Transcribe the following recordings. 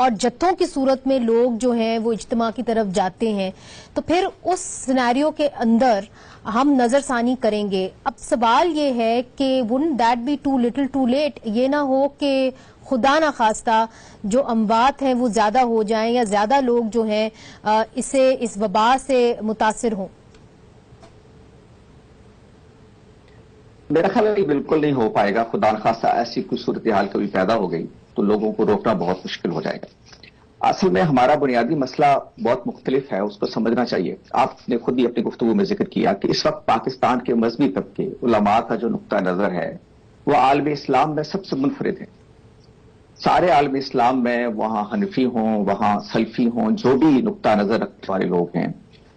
اور جتھوں کی صورت میں لوگ جو ہیں وہ اجتماع کی طرف جاتے ہیں تو پھر اس سینیریو کے اندر ہم نظر ثانی کریں گے. اب سوال یہ ہے کہ wouldn't that be too little too late؟ یہ نہ ہو کہ خدا نہ خواستہ جو اموات ہیں وہ زیادہ ہو جائیں یا زیادہ لوگ جو ہیں اس وبا سے متاثر ہوں. میرا خیال ہے بالکل نہیں ہو پائے گا. خدا نخواستہ ایسی کوئی صورتحال کبھی پیدا ہو گئی تو لوگوں کو روکنا بہت مشکل ہو جائے گا. اصل میں ہمارا بنیادی مسئلہ بہت مختلف ہے, اس کو سمجھنا چاہیے. آپ نے خود ہی اپنی گفتگو میں ذکر کیا کہ اس وقت پاکستان کے مذہبی طبقے علماء کا جو نقطہ نظر ہے وہ عالم اسلام میں سب سے منفرد ہے. سارے عالم اسلام میں وہاں حنفی ہوں, وہاں سلفی ہوں, جو بھی نقطہ نظر رکھنے والے لوگ ہیں,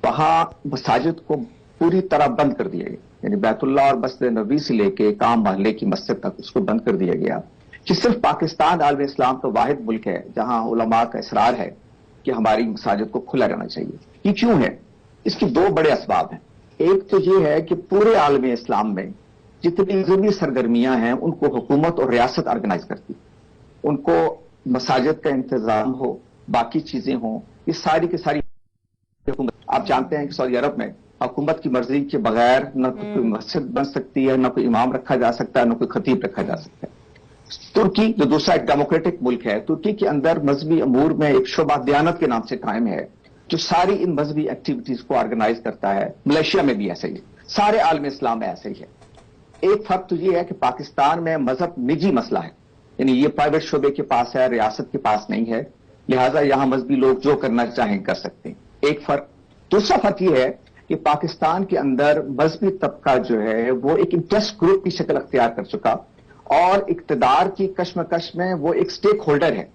وہاں مساجد کو پوری طرح بند کر دیا گیا. یعنی بیت اللہ اور مسجد نبوی سے لے کے کام محلے کی مسجد تک اس کو بند کر دیا گیا. کہ صرف پاکستان عالم اسلام کا واحد ملک ہے جہاں علماء کا اصرار ہے کہ ہماری مساجد کو کھلا رہنا چاہیے. یہ کیوں ہے؟ اس کے دو بڑے اسباب ہیں. ایک تو یہ ہے کہ پورے عالم اسلام میں جتنی مذہبی سرگرمیاں ہیں ان کو حکومت اور ریاست آرگنائز کرتی. ان کو مساجد کا انتظام ہو, باقی چیزیں ہوں, یہ ساری کی ساری حکومت. آپ جانتے ہیں کہ سعودی عرب میں حکومت کی مرضی کے بغیر نہ کوئی مسجد بن سکتی ہے, نہ کوئی امام رکھا جا سکتا ہے, نہ کوئی خطیب رکھا جا سکتا ہے. ترکی جو دوسرا ایک ڈیموکریٹک ملک ہے, ترکی کے اندر مذہبی امور میں ایک شعبہ دیانت کے نام سے قائم ہے جو ساری ان مذہبی ایکٹیویٹیز کو آرگنائز کرتا ہے. ملیشیا میں بھی ایسا ہی ہے, سارے عالم اسلام میں ایسا ہی ہے. ایک فرق تو یہ ہے کہ پاکستان میں مذہب نجی مسئلہ ہے, یعنی یہ پرائیویٹ شعبے کے پاس ہے, ریاست کے پاس نہیں ہے, لہٰذا یہاں مذہبی لوگ جو کرنا چاہیں کر سکتے ہیں. ایک فرق. دوسرا فرق یہ ہے کہ پاکستان کے اندر مذہبی طبقہ جو ہے وہ ایک انٹرسٹ گروپ کی شکل اختیار کر چکا اور اقتدار کی کشمکش میں وہ ایک سٹیک ہولڈر ہے.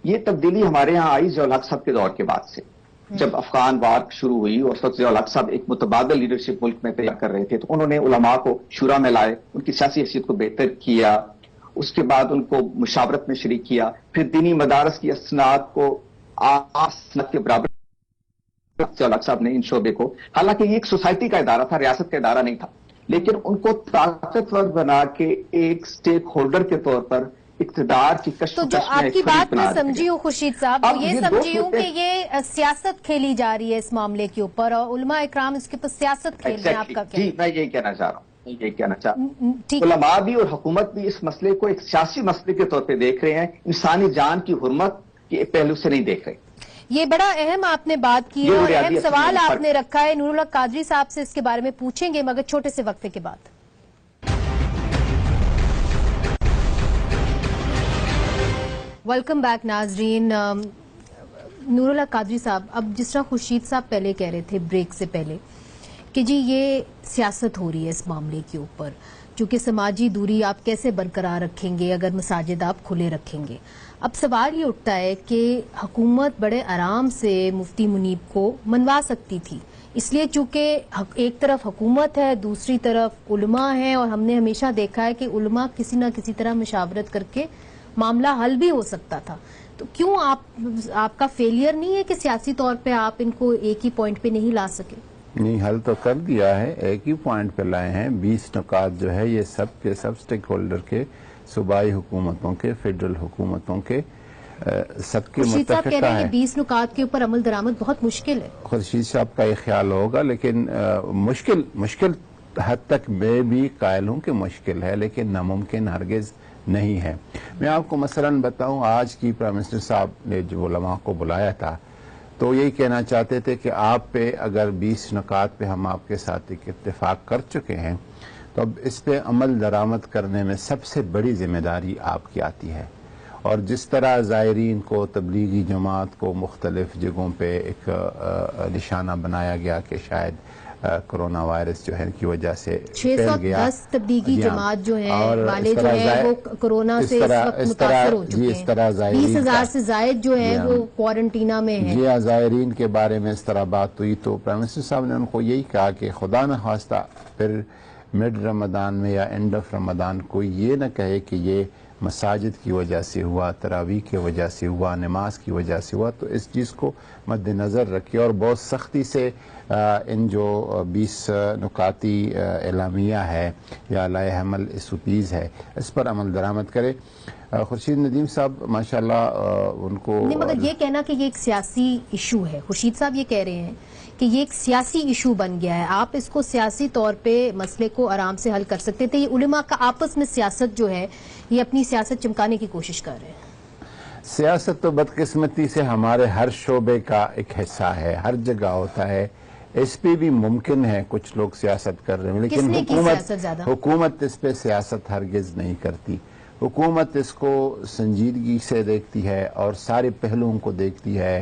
یہ تبدیلی ہمارے ہاں آئی ضیاء الحق صاحب کے دور کے بعد سے. جب افغان وار شروع ہوئی اور اس وقت ضیاء الحق صاحب ایک متبادل لیڈرشپ ملک میں تیار کر رہے تھے تو انہوں نے علماء کو شورا میں لائے, ان کی سیاسی حیثیت کو بہتر کیا, اس کے بعد ان کو مشاورت میں شریک کیا, پھر دینی مدارس کی اسناد کو اسناد کے برابر ضیاء الحق صاحب نے ان شعبے کو, حالانکہ یہ ایک سوسائٹی کا ادارہ تھا, ریاست کا ادارہ نہیں تھا, لیکن ان کو طاقتور بنا کے ایک سٹیک ہولڈر کے طور پر اقتدار کی کشمکش تو جو آپ کی بات میں سمجھی ہوں خورشید صاحب, تو یہ سمجھی ہوں کہ یہ سیاست کھیلی جا رہی ہے اس معاملے کے اوپر اور علماء اکرام اس کے اوپر سیاست کھیل رہے ہیں. آپ کا کیا؟ جی میں یہی کہنا چاہ رہا ہوں. علماء بھی اور حکومت بھی اس مسئلے کو ایک سیاسی مسئلے کے طور پہ دیکھ رہے ہیں, انسانی جان کی حرمت کے پہلو سے نہیں دیکھ رہے. یہ بڑا اہم آپ نے بات کی ہے اور اہم سوال آپ نے رکھا ہے. نور الحق قادری صاحب سے اس کے بارے میں پوچھیں گے مگر چھوٹے سے وقفے کے بعد. ویلکم بیک ناظرین. نور الحق قادری صاحب, اب جس طرح خورشید صاحب پہلے کہہ رہے تھے بریک سے پہلے کہ جی یہ سیاست ہو رہی ہے اس معاملے کے اوپر, چونکہ سماجی دوری آپ کیسے برقرار رکھیں گے اگر مساجد آپ کھلے رکھیں گے. اب سوال یہ اٹھتا ہے کہ حکومت بڑے آرام سے مفتی منیب کو منوا سکتی تھی, اس لیے چونکہ ایک طرف حکومت ہے, دوسری طرف علماء ہیں, اور ہم نے ہمیشہ دیکھا ہے کہ علماء کسی نہ کسی طرح مشاورت کر کے معاملہ حل بھی ہو سکتا تھا. تو کیوں آپ کا فیلئر نہیں ہے کہ سیاسی طور پہ آپ ان کو ایک ہی پوائنٹ پہ نہیں لا سکے؟ نہیں, حل تو کر دیا ہے, ایک ہی پوائنٹ پہ لائے ہیں. 20 نکات جو ہے یہ سب کے سب سٹیک ہولڈر کے, صوبائی حکومتوں کے, فیڈرل حکومتوں کے, سب کے خورشید صاحب کہہ رہے ہیں ہے. کہ 20 نکات کے اوپر عمل درآمد بہت مشکل ہے. خورشید صاحب کا یہ خیال ہوگا, لیکن مشکل حد تک میں بھی قائل ہوں کہ مشکل ہے, لیکن ناممکن ہرگز نہیں ہے. میں آپ کو مثلاً بتاؤں, آج کی پرائم منسٹر صاحب نے جو علماء کو بلایا تھا تو یہی کہنا چاہتے تھے کہ آپ پہ اگر 20 نکات پہ ہم آپ کے ساتھ ایک اتفاق کر چکے ہیں تو اب اس پہ عمل درآمد کرنے میں سب سے بڑی ذمہ داری آپ کی آتی ہے. اور جس طرح زائرین کو, تبلیغی جماعت کو مختلف جگہوں پہ ایک نشانہ بنایا گیا کہ شاید کرونا وائرس جو ہے کی وجہ سے پھیل گیا, 610 تبلیغی جماعت جو ہیں والے جو ہیں وہ کرونا سے اس وقت متاثر ہو چکے ہیں. 20,000 سے زائد جو ہیں وہ کوارنٹینہ میں ہیں. جی, زائرین کے بارے میں اس طرح بات ہوئی تو پرائم منسٹر صاحب نے ان کو یہی کہا کہ خدا نہ خواستہ پھر مڈ رمضان میں یا اینڈ آف رمضان کوئی یہ نہ کہے کہ یہ مساجد کی وجہ سے ہوا, تراویح کی وجہ سے ہوا, نماز کی وجہ سے ہوا. تو اس چیز کو مد نظر رکھے اور بہت سختی سے ان جو 20 نکاتی اعلامیہ ہے یا لائحہ عمل SOPs ہے اس پر عمل درآمد کرے. خورشید ندیم صاحب ماشاءاللہ ان کو نہیں، مگر یہ کہنا کہ یہ ایک سیاسی ایشو ہے، خورشید صاحب یہ کہہ رہے ہیں کہ یہ ایک سیاسی ایشو بن گیا ہے، آپ اس کو سیاسی طور پہ مسئلے کو آرام سے حل کر سکتے تھے، یہ علماء کا آپس میں سیاست جو ہے یہ اپنی سیاست چمکانے کی کوشش کر رہے ہیں۔ سیاست تو بدقسمتی سے ہمارے ہر شعبے کا ایک حصہ ہے، ہر جگہ ہوتا ہے، اس پہ بھی ممکن ہے کچھ لوگ سیاست کر رہے ہیں، کس لیکن نے کی سیاست زیادہ؟ حکومت اس پہ سیاست ہرگز نہیں کرتی۔ حکومت اس کو سنجیدگی سے دیکھتی ہے اور سارے پہلوؤں کو دیکھتی ہے،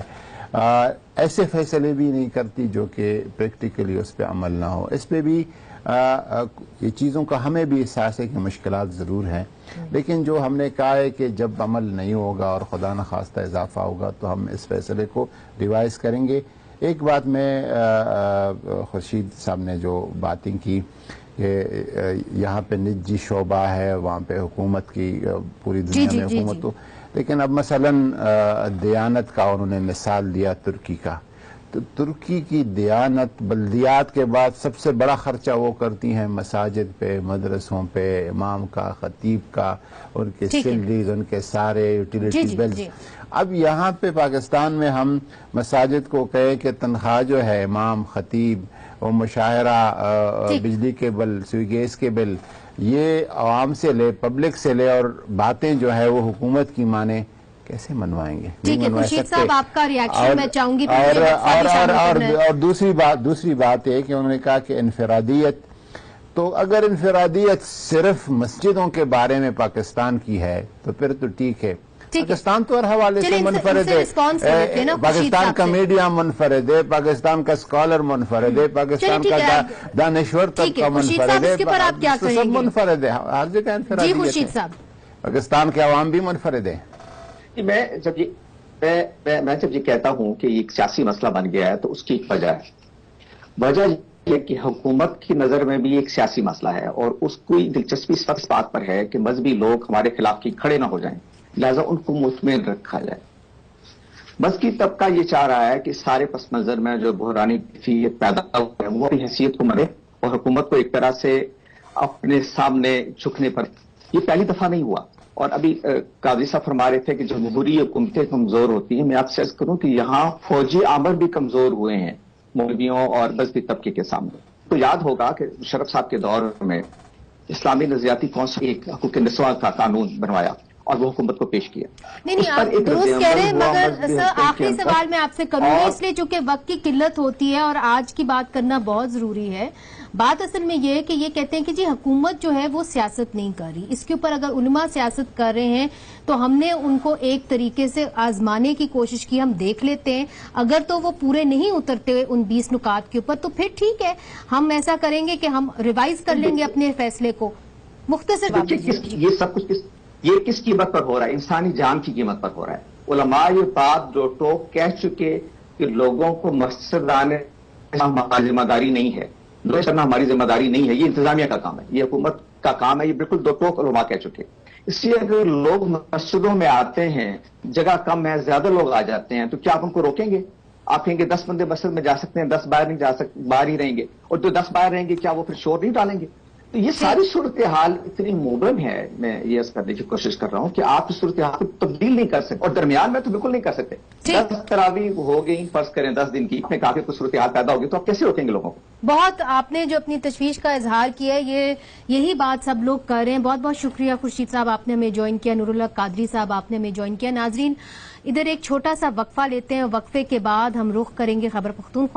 ایسے فیصلے بھی نہیں کرتی جو کہ پریکٹیکلی اس پہ عمل نہ ہو۔ اس پہ بھی یہ چیزوں کا ہمیں بھی احساس ہے کہ مشکلات ضرور ہیں، لیکن جو ہم نے کہا ہے کہ جب عمل نہیں ہوگا اور خدا نخواستہ اضافہ ہوگا تو ہم اس فیصلے کو ریوائز کریں گے۔ ایک بات میں خورشید صاحب نے جو باتیں کی کہ یہاں پہ نجی شعبہ ہے، وہاں پہ حکومت کی پوری دنیا میں حکومت تو، لیکن اب مثلاً دیانت کا انہوں نے مثال دیا ترکی کا، تو ترکی کی دیانت بلدیات کے بعد سب سے بڑا خرچہ وہ کرتی ہیں مساجد پہ، مدرسوں پہ، امام کا، خطیب کا، ان کے سیلریز، ان کے سارے یوٹیلیٹی بلز۔ اب یہاں پہ پاکستان میں ہم مساجد کو کہے کہ تنخواہ جو ہے امام، خطیب اور مشاہرہ، بجلی کے بل، سوئی گیس کے بل، یہ عوام سے لے، پبلک سے لے، اور باتیں جو ہے وہ حکومت کی مانے، کیسے منوائیں گے؟ ٹھیک ہے خورشید صاحب، آپ کا ریاکشن میں چاہوں گی۔ اور دوسری بات ہے کہ انہوں نے کہا کہ انفرادیت، تو اگر انفرادیت صرف مسجدوں کے بارے میں پاکستان کی ہے تو پھر تو ٹھیک ہے، پاکستان تو ہر حوالے سے منفرد ہے، پاکستان کا میڈیا منفرد ہے، پاکستان کا اسکالر منفرد ہے، پاکستان کا دانشور طبقہ منفرد ہے، سب منفرد ہے، ہر جگہ انفرادیت ہے، پاکستان کے عوام بھی منفرد ہے۔ میں جب یہ کہتا ہوں کہ یہ ایک سیاسی مسئلہ بن گیا ہے تو اس کی ایک وجہ یہ کہ حکومت کی نظر میں بھی ایک سیاسی مسئلہ ہے، اور اس کی دلچسپی اس بات پر ہے کہ مذہبی لوگ ہمارے خلاف کی کھڑے نہ ہو جائیں، لہذا ان کو مطمئن رکھا جائے۔ مذہبی طبقہ یہ چاہ رہا ہے کہ سارے پس منظر میں جو بحرانی کیفیت پیدا ہوئی ہے وہ اپنی حیثیت کو مرے اور حکومت کو ایک طرح سے اپنے سامنے جھکنے پر، یہ پہلی دفعہ نہیں ہوا۔ اور ابھی قاضی صاحب فرما رہے تھے کہ جمہوری حکومتیں کمزور ہوتی ہیں، میں آپ سے عرض کروں کہ یہاں فوجی آمر بھی کمزور ہوئے ہیں مولویوں اور مذہبی طبقے کے سامنے۔ تو یاد ہوگا کہ مشرف صاحب کے دور میں اسلامی نظریاتی کونسل ایک حقوق نسواں کا قانون بنوایا اور وہ حکومت کو پیش کیا۔ نہیں آپ درست کہہ رہے ہیں، مگر سر آخری سوال میں آپ سے کروں گی، اس لیے چونکہ وقت کی قلت ہوتی ہے اور آج کی بات کرنا بہت ضروری ہے۔ بات اصل میں یہ ہے کہ یہ کہتے ہیں کہ جی حکومت جو ہے وہ سیاست نہیں کر رہی، اس کے اوپر اگر علماء سیاست کر رہے ہیں تو ہم نے ان کو ایک طریقے سے آزمانے کی کوشش کی، ہم دیکھ لیتے ہیں، اگر تو وہ پورے نہیں اترتے ان 20 نکات کے اوپر تو پھر ٹھیک ہے، ہم ایسا کریں گے کہ ہم ریوائز کر لیں گے اپنے فیصلے کو۔ مختصر یہ سب کچھ یہ کس قیمت پر ہو رہا ہے؟ انسانی جان کی قیمت پر ہو رہا ہے۔ علماء یہ بات جو ٹوک کہہ چکے کہ لوگوں کو مسجد آنے ہماری ذمہ داری نہیں ہے، کرنا ہماری ذمہ داری نہیں ہے، یہ انتظامیہ کا کام ہے، یہ حکومت کا کام ہے، یہ بالکل دو ٹوک علماء کہہ چکے۔ اس لیے اگر لوگ مسجدوں میں آتے ہیں، جگہ کم ہے، زیادہ لوگ آ جاتے ہیں، تو کیا آپ ان کو روکیں گے؟ آپ کہیں گے 10 بندے مسجد میں جا سکتے ہیں، 10 باہر نہیں جا سکتے، باہر ہی رہیں گے، اور جو 10 باہر رہیں گے کیا وہ پھر شور نہیں ڈالیں گے؟ تو یہ ساری صورتحال اتنی مبہم ہے، میں یہ عرض کرنے کی کوشش کر رہا ہوں کہ آپ اس صورتحال کو تبدیل نہیں کر سکتے، اور درمیان میں تو بالکل نہیں کر سکتے۔ 10 تراویح ہو گئی، فرض کریں 10 دن کی، میں کافی کچھ صورتحال پیدا ہوگی تو آپ کیسے روکیں گے لوگوں کو؟ بہت آپ نے جو اپنی تشویش کا اظہار کیا ہے، یہی بات سب لوگ کر رہے ہیں۔ بہت بہت شکریہ خورشید صاحب، آپ نے ہمیں جوائن کیا، نور اللہ قادری صاحب آپ نے ہمیں جوائن کیا۔ ناظرین ادھر ایک چھوٹا سا وقفہ لیتے ہیں، وقفے کے بعد ہم رخ کریں گے خیبر پختونخوا